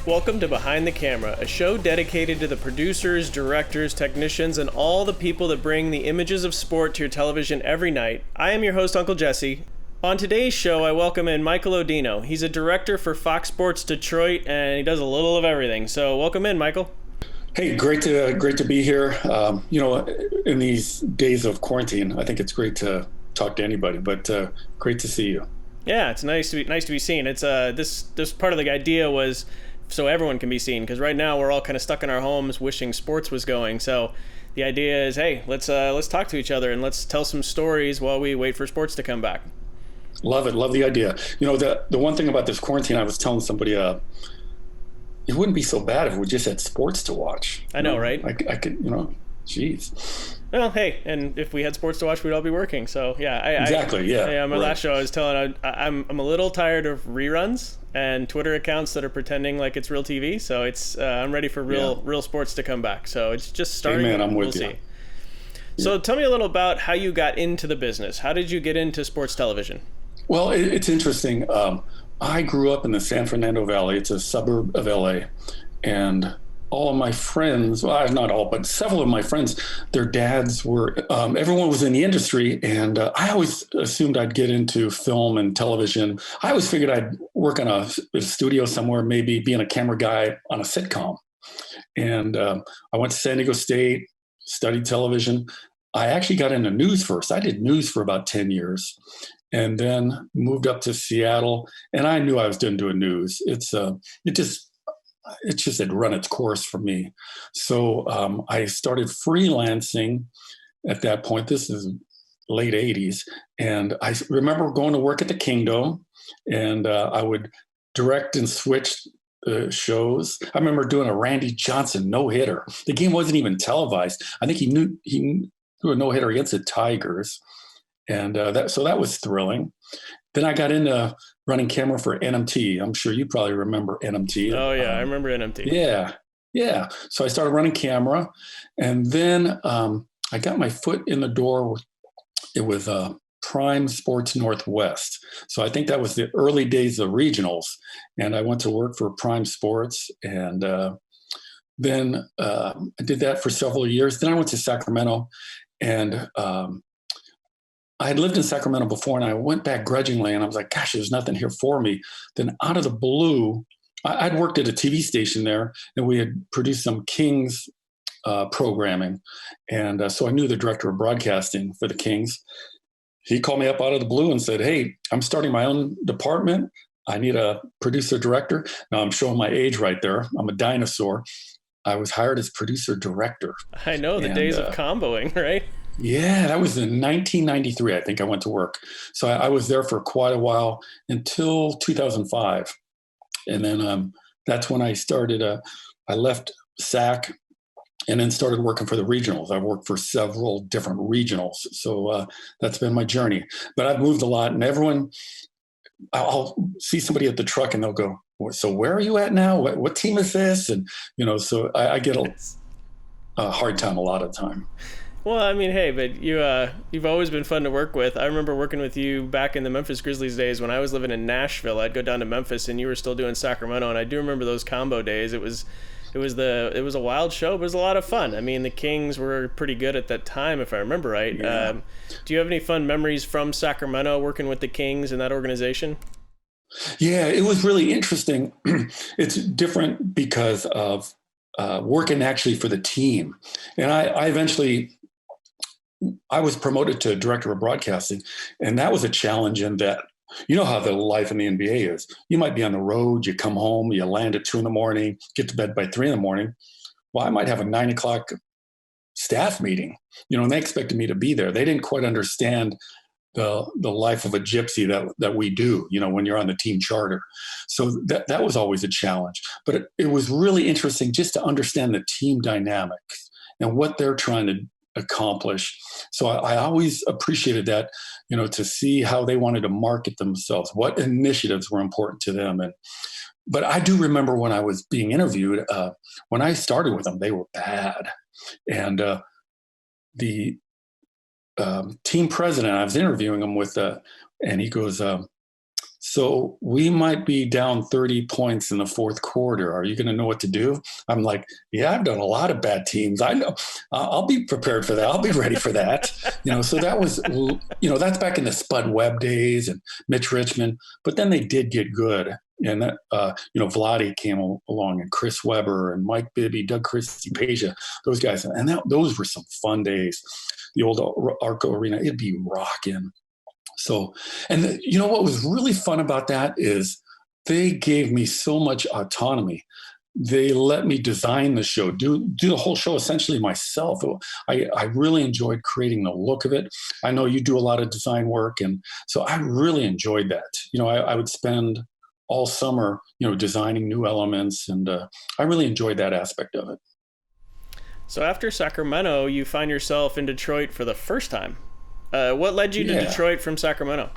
Welcome to Behind the Camera, a show dedicated to the producers, directors, technicians, and all the people that bring the images of sport to your television every night. I am your host, Uncle Jesse. On today's show, I welcome in Michael Oddino. He's a director for Fox Sports Detroit, and he does a little of everything. So welcome in, Michael. Hey, great to be here. In these days of quarantine, I think it's great to talk to anybody, but great to see you. Yeah, it's nice to be seen. It's this part of the idea was so everyone can be seen, because right now we're all kind of stuck in our homes wishing sports was going. So the idea is, hey, let's talk to each other and let's tell some stories while we wait for sports to come back. Love it. Love the idea. You know, the one thing about this quarantine, I was telling somebody, it wouldn't be so bad if we just had sports to watch. I know, right? I could, geez. Well, hey, and if we had sports to watch, we'd all be working. So yeah, Exactly. My last show, I was telling, I'm a little tired of reruns and Twitter accounts that are pretending like it's real TV. So it's I'm ready for real sports to come back. So it's just starting. Hey man, I'm with you. See. So tell me a little about how you got into the business. How did you get into sports television? Well, it's interesting. I grew up in the San Fernando Valley. It's a suburb of LA, and all of my friends, well, not all, but several of my friends, their dads were, everyone was in the industry. And I always assumed I'd get into film and television. I always figured I'd work on a studio somewhere, maybe being a camera guy on a sitcom. And I went to San Diego State, studied television. I actually got into news first. I did news for about 10 years and then moved up to Seattle. And I knew I was doing news. It just had run its course for me. So I started freelancing at that point. This is late 80s. And I remember going to work at the Kingdom, and I would direct and switch shows. I remember doing a Randy Johnson no-hitter. The game wasn't even televised. I think he threw a no-hitter against the Tigers. And so that was thrilling. Then I got into running camera for NMT. I'm sure you probably remember NMT. Oh, yeah, I remember NMT. Yeah. So I started running camera. And then I got my foot in the door. It was Prime Sports Northwest. So I think that was the early days of regionals. And I went to work for Prime Sports. And then I did that for several years. Then I went to Sacramento. And I had lived in Sacramento before, and I went back grudgingly, and I was like, gosh, there's nothing here for me. Then out of the blue, I'd worked at a TV station there, and we had produced some Kings programming. And so I knew the director of broadcasting for the Kings. He called me up out of the blue and said, hey, I'm starting my own department. I need a producer director. Now I'm showing my age right there. I'm a dinosaur. I was hired as producer director. I know, the days of comboing, right? Yeah, that was in 1993, I think I went to work. So I was there for quite a while until 2005. And then that's when I started, I left SAC and then started working for the regionals. I've worked for several different regionals. So that's been my journey. But I've moved a lot, and I'll see somebody at the truck and they'll go, so where are you at now? What team is this? And, so I get a hard time a lot of time. Well, I mean, hey, but you've always been fun to work with. I remember working with you back in the Memphis Grizzlies days when I was living in Nashville. I'd go down to Memphis and you were still doing Sacramento, and I do remember those combo days. It was a wild show, but it was a lot of fun. I mean, the Kings were pretty good at that time, if I remember right. Yeah. Do you have any fun memories from Sacramento working with the Kings and that organization? Yeah, it was really interesting. It's different because of working actually for the team. And I was promoted to director of broadcasting, and that was a challenge in that, you know how the life in the NBA is. You might be on the road, you come home, you land at 2 a.m, get to bed by 3 a.m. Well, I might have a 9 o'clock staff meeting, and they expected me to be there. They didn't quite understand the life of a gypsy that we do, when you're on the team charter. So that was always a challenge. But it was really interesting just to understand the team dynamics and what they're trying to accomplish. So I always appreciated that, to see how they wanted to market themselves, what initiatives were important to them. But I do remember when I was being interviewed, when I started with them, they were bad. And the team president, I was interviewing him with, and he goes, So we might be down 30 points in the fourth quarter. Are you going to know what to do? I'm like, yeah, I've done a lot of bad teams. I know. I'll be prepared for that. I'll be ready for that. So that was, that's back in the Spud Webb days and Mitch Richmond. But then they did get good. And that, Vlade came along, and Chris Webber and Mike Bibby, Doug Christie, Peja, those guys. And those were some fun days. The old Arco Arena, it'd be rocking. So, and what was really fun about that is they gave me so much autonomy. They let me design the show, do the whole show essentially myself. I really enjoyed creating the look of it. I know you do a lot of design work, and so I really enjoyed that. I would spend all summer, designing new elements, and I really enjoyed that aspect of it. So after Sacramento, you find yourself in Detroit for the first time. What led you to Detroit from Sacramento?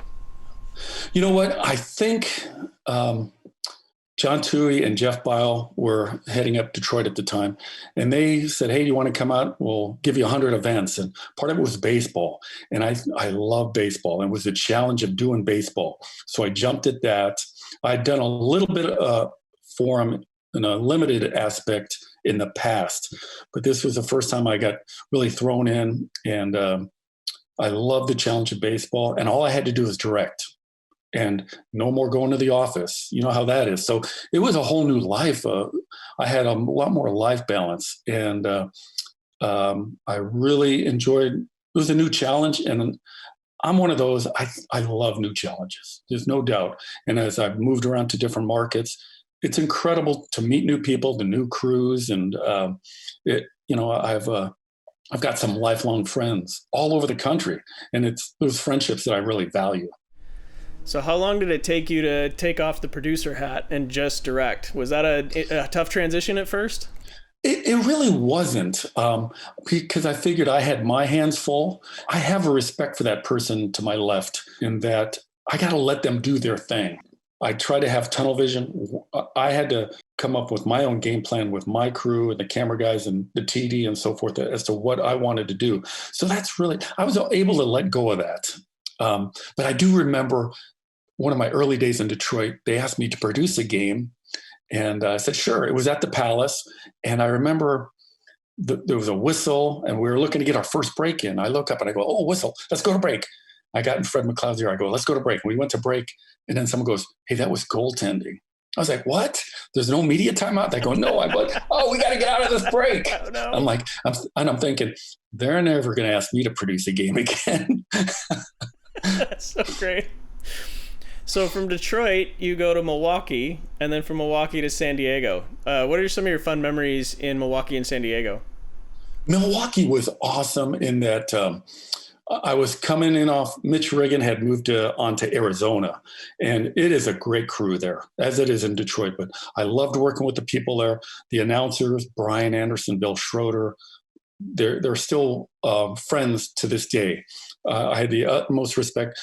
You know what? I think John Toohey and Jeff Bile were heading up Detroit at the time, and they said, "Hey, you want to come out? We'll give you 100 events." And part of it was baseball, and I love baseball, and it was a challenge of doing baseball. So I jumped at that. I'd done a little bit for them in a limited aspect in the past, but this was the first time I got really thrown in, and I love the challenge of baseball, and all I had to do was direct, and no more going to the office. You know how that is. So it was a whole new life. I had a lot more life balance, and I really enjoyed. It was a new challenge, and I'm one of those. I love new challenges. There's no doubt. And as I've moved around to different markets, it's incredible to meet new people, the new crews, and I've got some lifelong friends all over the country, and it's those friendships that I really value. So how long did it take you to take off the producer hat and just direct? Was that a tough transition at first? It really wasn't, because I figured I had my hands full. I have a respect for that person to my left, in that I got to let them do their thing. I try to have tunnel vision. I had to come up with my own game plan with my crew and the camera guys and the TD and so forth as to what I wanted to do. So that's really, I was able to let go of that. But I do remember one of my early days in Detroit, they asked me to produce a game, and I said, sure. It was at the Palace. And I remember there was a whistle, and we were looking to get our first break in. I look up and I go, oh, whistle, let's go to break. I got in Fred McLeod's ear. I go, let's go to break. And we went to break. And then someone goes, hey, that was goaltending. I was like, what? There's no media timeout? They go, no. I'm like, oh, we got to get out of this break. Oh, no. I'm like, I'm thinking, they're never going to ask me to produce a game again. That's so great. So from Detroit, you go to Milwaukee, and then from Milwaukee to San Diego. What are some of your fun memories in Milwaukee and San Diego? Milwaukee was awesome in that I was coming in off, Mitch Riggin had moved on to Arizona, and it is a great crew there, as it is in Detroit. But I loved working with the people there, the announcers, Brian Anderson, Bill Schroeder. They're still friends to this day. I had the utmost respect.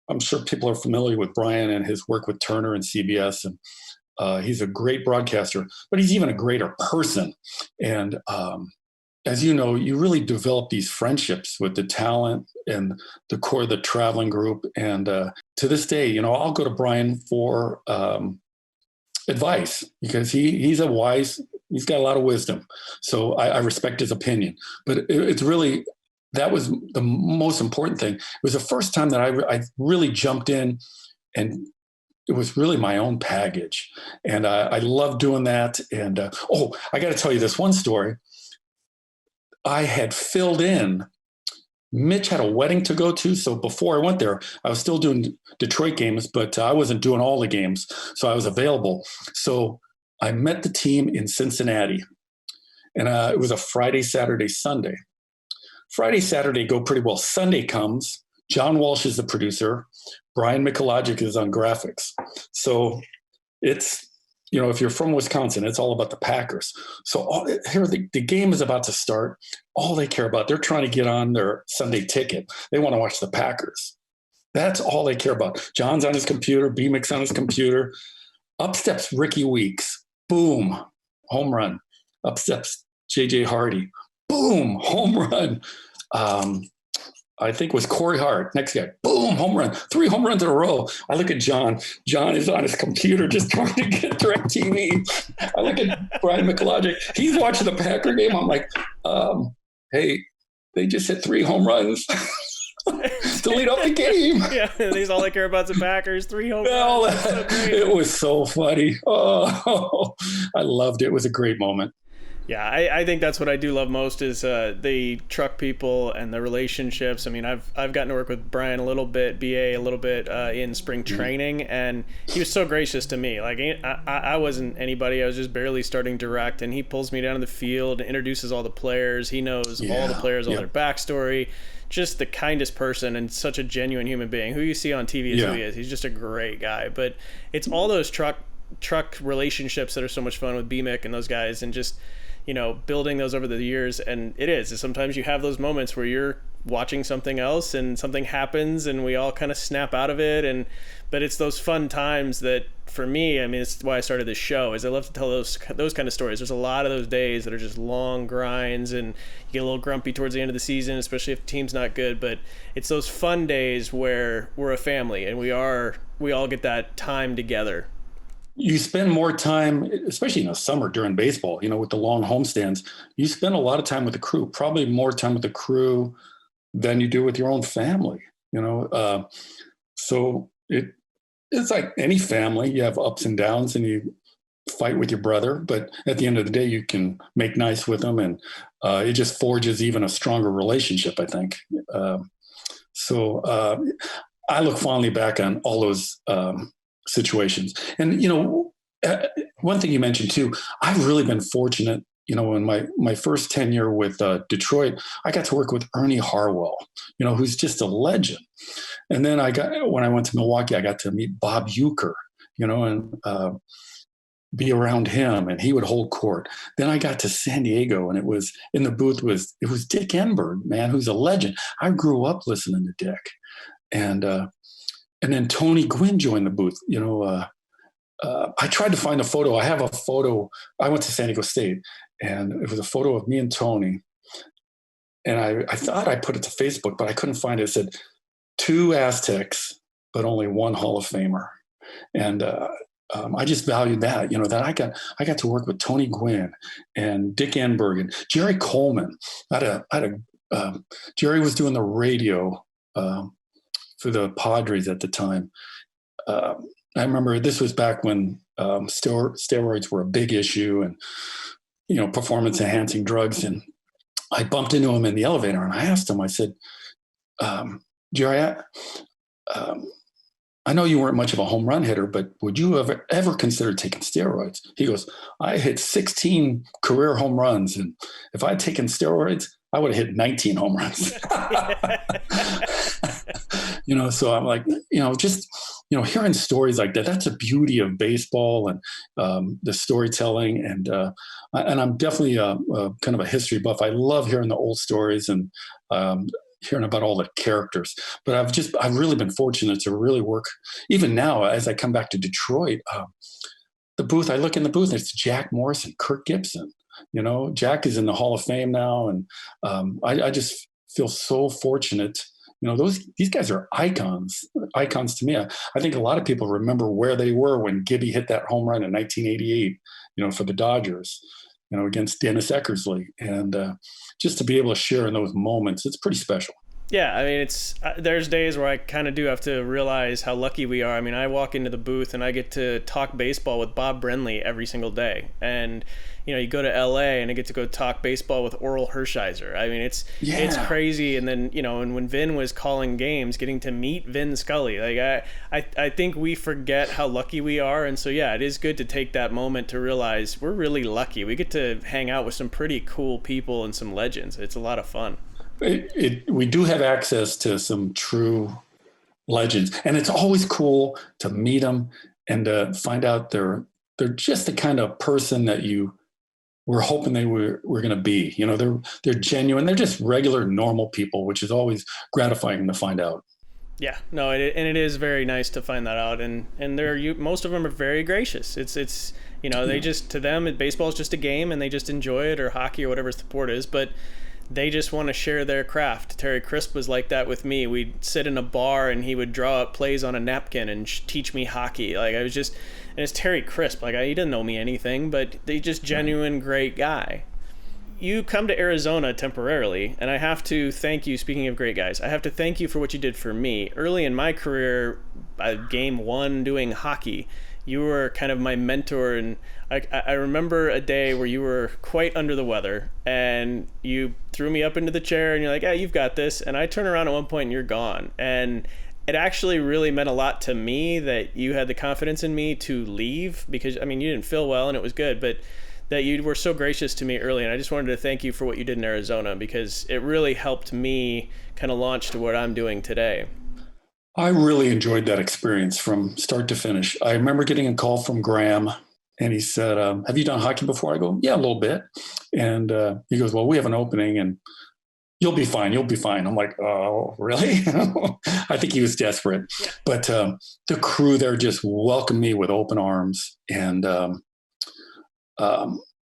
I'm sure people are familiar with Brian and his work with Turner and CBS, and he's a great broadcaster, but he's even a greater person. And as you know, you really develop these friendships with the talent and the core of the traveling group. And to this day, I'll go to Brian for advice, because he's got a lot of wisdom. So I respect his opinion. But it's really, that was the most important thing. It was the first time that I really jumped in, and it was really my own package. And I love doing that. And I got to tell you this one story. I had filled in. Mitch had a wedding to go to. So before I went there, I was still doing Detroit games, but I wasn't doing all the games. So I was available. So I met the team in Cincinnati, and it was a Friday, Saturday, Sunday. Friday, Saturday go pretty well. Sunday comes. John Walsh is the producer. Brian Mikhologic is on graphics. So it's, if you're from Wisconsin, it's all about the Packers. So here the game is about to start. All they care about, they're trying to get on their Sunday ticket. They want to watch the Packers. That's all they care about. John's on his computer. B-Mix on his computer. Up steps Ricky Weeks. Boom. Home run. Up steps J.J. Hardy. Boom. Home run. I think it was Corey Hart. Next guy, boom, home run, 3 home runs in a row. I look at John. John is on his computer just trying to get DirecTV. I look at Brian McLogic. He's watching the Packer game. I'm like, hey, they just hit 3 home runs to lead off the game. Yeah, these all I care about is the Packers. 3 home Well, runs. So it was so funny. Oh, I loved it. It was a great moment. Yeah, I think that's what I do love most is the truck people and the relationships. I mean, I've gotten to work with Brian a little bit, BA a little bit in spring training, and he was so gracious to me. Like I wasn't anybody; I was just barely starting direct, and he pulls me down to the field, introduces all the players. He knows all the players, all their backstory. Just the kindest person and such a genuine human being. Who you see on TV is who he is. He's just a great guy. But it's all those truck relationships that are so much fun with BMIC and those guys, and just building those over the years. And it is sometimes you have those moments where you're watching something else and something happens and we all kind of snap out of it, but it's those fun times that for me, I mean, it's why I started this show, is I love to tell those kind of stories. There's a lot of those days that are just long grinds and you get a little grumpy towards the end of the season, especially if the team's not good, but it's those fun days where we're a family and we all get that time together. You spend more time, especially in the summer during baseball, with the long homestands, you spend a lot of time with the crew, probably more time with the crew than you do with your own family, so it's like any family. You have ups and downs and you fight with your brother, but at the end of the day, you can make nice with them, and it just forges even a stronger relationship, I think. So I look fondly back on all those situations. And, one thing you mentioned too, I've really been fortunate, in my first tenure with Detroit, I got to work with Ernie Harwell, who's just a legend. And then when I went to Milwaukee, I got to meet Bob Uecker, and be around him, and he would hold court. Then I got to San Diego, and it was in the booth it was Dick Enberg, man, who's a legend. I grew up listening to Dick. And then Tony Gwynn joined the booth. I tried to find a photo. I have a photo. I went to San Diego State, and it was a photo of me and Tony. And I thought I put it to Facebook, but I couldn't find it. It said 2 Aztecs, but only 1 Hall of Famer. And I just valued that, that I got to work with Tony Gwynn and Dick Enberg and Jerry Coleman. Jerry was doing the radio for the Padres at the time. I remember this was back when steroids were a big issue and, performance enhancing drugs. And I bumped into him in the elevator and I asked him, I said, Jerry, I know you weren't much of a home run hitter, but would you ever consider taking steroids? He goes, I hit 16 career home runs. And if I'd taken steroids, I would have hit 19 home runs. So I'm like, just, hearing stories like that, that's the beauty of baseball and the storytelling. And I'm definitely kind of a history buff. I love hearing the old stories and hearing about all the characters. But I've really been fortunate to really work, even now, as I come back to Detroit, the booth, I look in the booth, it's Jack Morris and Kirk Gibson. Jack is in the Hall of Fame now. And I just feel so fortunate. These guys are icons to me. I think a lot of people remember where they were when Gibby hit that home run in 1988, for the Dodgers, against Dennis Eckersley. And just to be able to share in those moments, it's pretty special. Yeah, I mean, there's days where I kind of do have to realize how lucky we are. I mean, I walk into the booth and I get to talk baseball with Bob Brenly every single day. And, you go to LA and I get to go talk baseball with Oral Hershiser. I mean, it's crazy. And then, and when Vin was calling games, getting to meet Vin Scully, like I think we forget how lucky we are. And so, yeah, it is good to take that moment to realize we're really lucky. We get to hang out with some pretty cool people and some legends. It's a lot of fun. We do have access to some true legends, and it's always cool to meet them and to find out they're just the kind of person that you were hoping they were going to be. They're genuine. They're just regular, normal people, which is always gratifying to find out. Yeah, no, it is very nice to find that out, and most of them are very gracious. It's they just, to them, baseball is just a game, and they just enjoy it, or hockey or whatever the sport is, but they just want to share their craft. Terry Crisp was like that with me. We'd sit in a bar and he would draw up plays on a napkin and teach me hockey. Like I was just, and it's Terry Crisp. Like he didn't know me anything, but they just genuine great guy. You come to Arizona temporarily, and I have to thank you. Speaking of great guys, I have to thank you for what you did for me early in my career. Game one doing hockey, you were kind of my mentor, and I remember a day where you were quite under the weather, and you threw me up into the chair, and you're like, "Yeah, you've got this." And I turn around at one point, and you're gone, and it actually really meant a lot to me that you had the confidence in me to leave, because I mean you didn't feel well and it was good, but that you were so gracious to me early, and I just wanted to thank you for what you did in Arizona, because it really helped me kind of launch to what I'm doing today. I really enjoyed that experience from start to finish. I remember getting a call from Graham, and he said, "Have you done hockey before?" I go, "Yeah, a little bit." And he goes, "Well, we have an opening, and you'll be fine. You'll be fine." I'm like, "Oh, really?" I think he was desperate. Yeah. But the crew there just welcomed me with open arms, and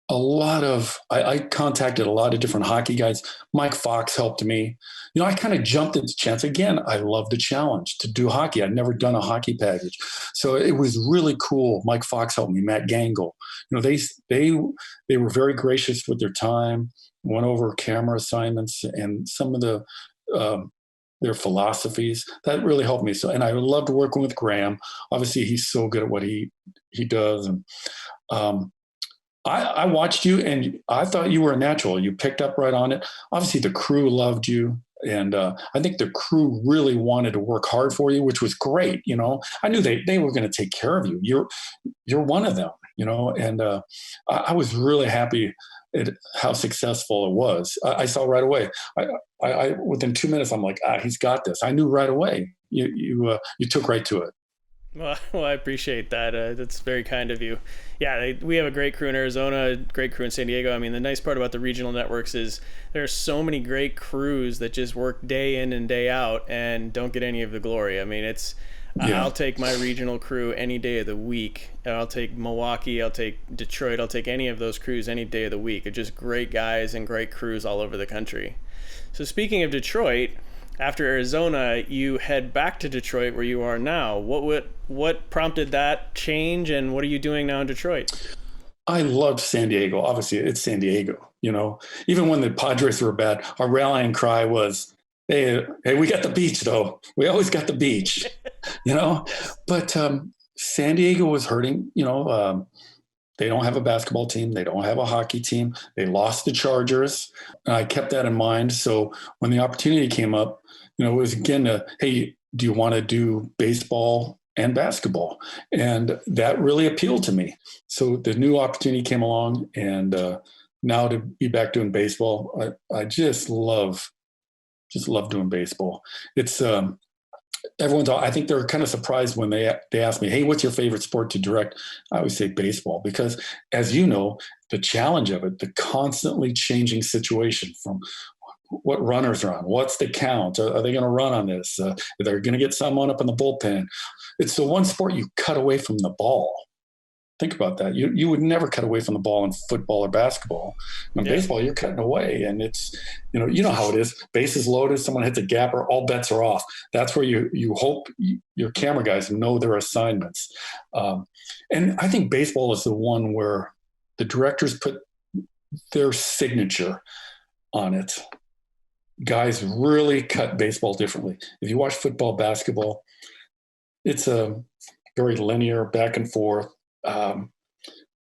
a lot of I contacted a lot of different hockey guys. Mike Fox helped me. I kind of jumped into chance again. I love the challenge to do hockey. I'd never done a hockey package, so it was really cool. Mike Fox helped me. Matt Gangle. They were very gracious with their time. Went over camera assignments and some of the their philosophies that really helped me. So, and I loved working with Graham. Obviously, he's so good at what he does, and I watched you, and I thought you were a natural. You picked up right on it. Obviously, the crew loved you, and I think the crew really wanted to work hard for you, which was great. I knew they were going to take care of you. You're one of them. And I was really happy at how successful it was. I saw right away. I within 2 minutes, I'm like, he's got this. I knew right away. You took right to it. Well, I appreciate that. That's very kind of you. Yeah, we have a great crew in Arizona, a great crew in San Diego. I mean, the nice part about the regional networks is there are so many great crews that just work day in and day out and don't get any of the glory. I mean, I'll take my regional crew any day of the week. I'll take Milwaukee, I'll take Detroit, I'll take any of those crews any day of the week. They're just great guys and great crews all over the country. So speaking of Detroit, after Arizona, you head back to Detroit where you are now. What prompted that change, and what are you doing now in Detroit? I loved San Diego. Obviously, it's San Diego. Even when the Padres were bad, our rallying cry was, hey, we got the beach, though. We always got the beach, But San Diego was hurting. They don't have a basketball team. They don't have a hockey team. They lost the Chargers. And I kept that in mind. So when the opportunity came up, it was again, hey, do you want to do baseball and basketball? And that really appealed to me. So the new opportunity came along, and now to be back doing baseball, I just love doing baseball. It's I think they're kind of surprised when they ask me, hey, what's your favorite sport to direct? I always say baseball, because as you know, the challenge of it, the constantly changing situation from what runners are on, what's the count? Are they going to run on this? They're going to get someone up in the bullpen. It's the one sport you cut away from the ball. Think about that. You would never cut away from the ball in football or basketball. In baseball, you're cutting away, and it's you know how it is. Bases loaded, someone hits a gapper, all bets are off. That's where you hope your camera guys know their assignments. And I think baseball is the one where the directors put their signature on it. Guys really cut baseball differently. If you watch football, basketball, it's a very linear back and forth.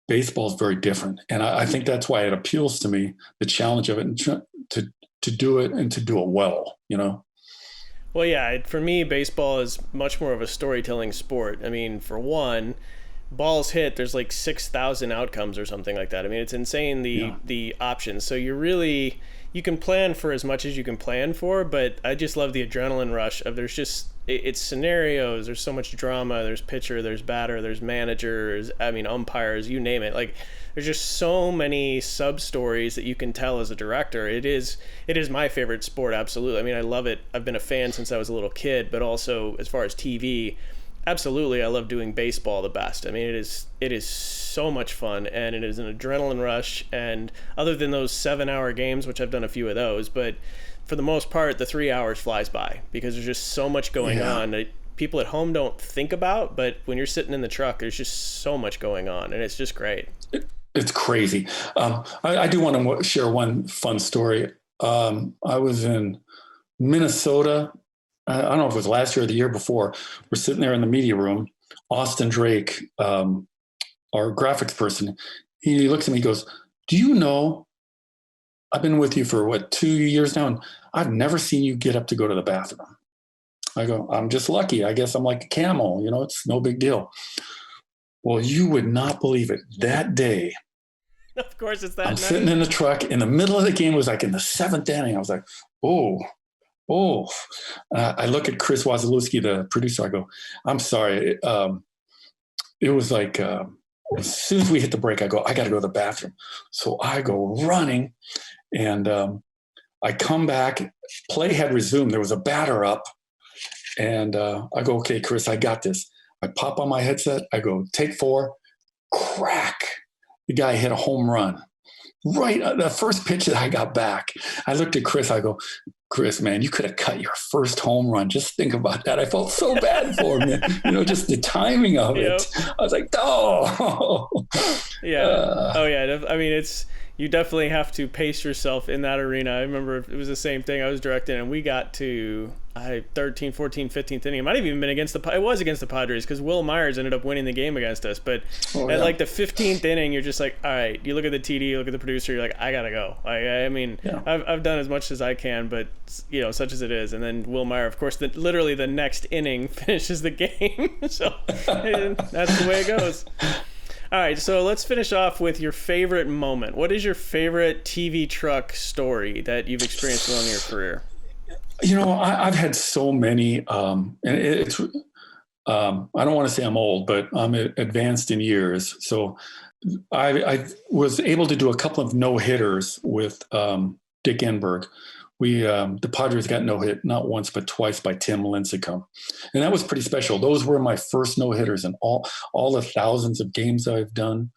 Baseball is very different, and I think that's why it appeals to me, the challenge of it, and to do it and to do it well. Well, yeah, for me, baseball is much more of a storytelling sport. I mean, for one, balls hit, there's like 6,000 outcomes or something like that. I mean, it's insane the options. So you can plan for as much as you can plan for, but I just love the adrenaline rush of it's scenarios. There's so much drama. There's pitcher, there's batter, there's managers, umpires, you name it. Like, there's just so many sub stories that you can tell as a director. It is my favorite sport. Absolutely. I mean, I love it. I've been a fan since I was a little kid, but also as far as TV, Absolutely, I love doing baseball the best. I mean, it is so much fun, and it is an adrenaline rush. And other than those 7-hour games, which I've done a few of those, but for the most part, the 3 hours flies by because there's just so much going Yeah. on that people at home don't think about. But when you're sitting in the truck, there's just so much going on, and it's just great. It's crazy. I do want to share one fun story. I was in Minnesota. I don't know if it was last year or the year before. We're sitting there in the media room. Austin Drake, our graphics person, he looks at me, he goes, "Do you know, I've been with you for 2 years now, and I've never seen you get up to go to the bathroom." I go, "I'm just lucky. I guess I'm like a camel. It's no big deal." Well, you would not believe it. That day, Of course, it's that I'm night. sitting in the truck in the middle of the game. It was like in the seventh inning. I was like, oh, oh. I look at Chris Wazalewski, the producer. I go, "I'm sorry." It was like as soon as we hit the break, I go, "I got to go to the bathroom." So I go running, and I come back. Play had resumed. There was a batter up, and I go, "Okay, Chris, I got this." I pop on my headset. I go, "Take 4." Crack. The guy hit a home run. Right, the first pitch that I got back, I looked at Chris. I go, "Chris, man, you could have cut your first home run. Just think about that." I felt so bad for him. Just the timing of Yep. it. I was like, "Oh." Yeah. Oh yeah. I mean, you definitely have to pace yourself in that arena. I remember it was the same thing. I was directing, and we got to 13, 14, 15th inning. It might have even been against the Padres because Will Myers ended up winning the game against us. But at like the 15th inning, you're just like, all right. You look at the TD, you look at the producer, you're like, I gotta go. I mean, Yeah. I've done as much as I can, but such as it is. And then Will Myers, of course, literally the next inning finishes the game. So that's the way it goes. All right, so let's finish off with your favorite moment. What is your favorite TV truck story that you've experienced along your career? I've had so many, and it's. I don't want to say I'm old, but I'm advanced in years. So I was able to do a couple of no hitters with Dick Enberg. The Padres got no hit not once but twice by Tim Lincecum, and that was pretty special. Those were my first no hitters in all the thousands of games I've done.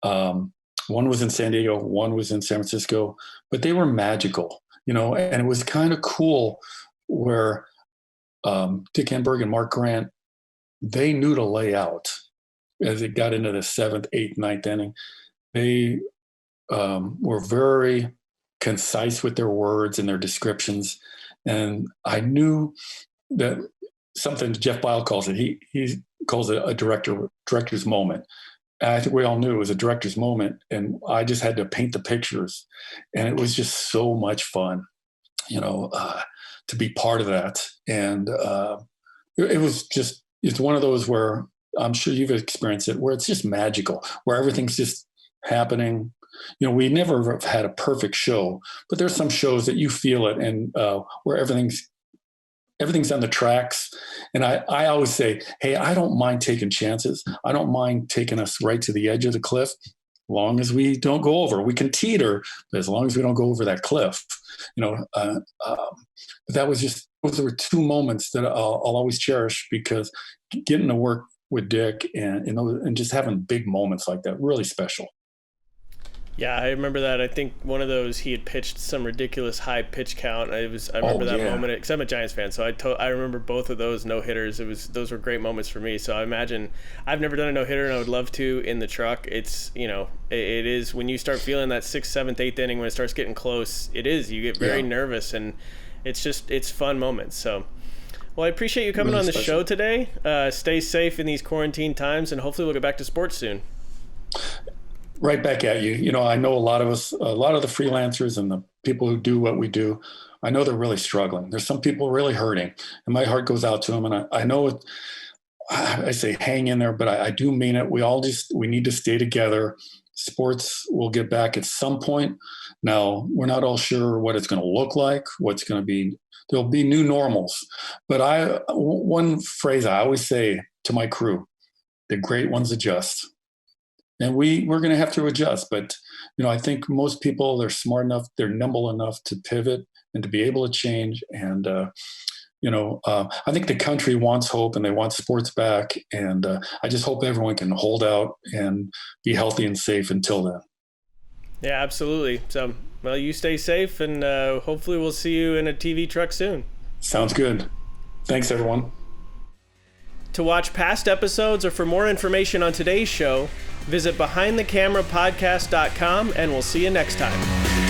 One was in San Diego, one was in San Francisco, but they were magical, and it was kind of cool where Dick Enberg and Mark Grant, they knew to lay out as it got into the 7th, 8th, 9th inning. They were very concise with their words and their descriptions. And I knew that something Jeff Bile calls it. He calls it a director's moment. And I think we all knew it was a director's moment. And I just had to paint the pictures. And it was just so much fun, to be part of that. And it's one of those where I'm sure you've experienced it, where it's just magical, where everything's just happening. We never have had a perfect show, but there's some shows that you feel it, and where everything's on the tracks. And I always say, hey, I don't mind taking chances. I don't mind taking us right to the edge of the cliff, as long as we don't go over. We can teeter, but as long as we don't go over that cliff. But that was just, those were 2 moments that I'll always cherish, because getting to work with Dick and just having big moments like that, really special. Yeah, I remember that. I think one of those, he had pitched some ridiculous high pitch count. I remember that moment because I'm a Giants fan, so I remember both of those no hitters. Those were great moments for me. So I imagine, I've never done a no hitter, and I would love to in the truck. It's it is when you start feeling that 6th, 7th, 8th inning, when it starts getting close. You get very nervous, and it's fun moments. So. Well, I appreciate you coming on the show today. Stay safe in these quarantine times, and hopefully we'll get back to sports soon. Right back at you. I know a lot of the freelancers and the people who do what we do, I know they're really struggling. There's some people really hurting, and my heart goes out to them. And I know it, I say hang in there, but I do mean it. We need to stay together. Sports will get back at some point. Now, we're not all sure what it's going to look like, what's going to be. There'll be new normals. But one phrase I always say to my crew, the great ones adjust. And we're going to have to adjust. But, I think most people, they're smart enough, they're nimble enough to pivot and to be able to change. And I think the country wants hope and they want sports back. And I just hope everyone can hold out and be healthy and safe until then. Yeah, absolutely. So, well, you stay safe, and hopefully we'll see you in a TV truck soon. Sounds good. Thanks, everyone. To watch past episodes or for more information on today's show, visit BehindTheCameraPodcast.com, and we'll see you next time.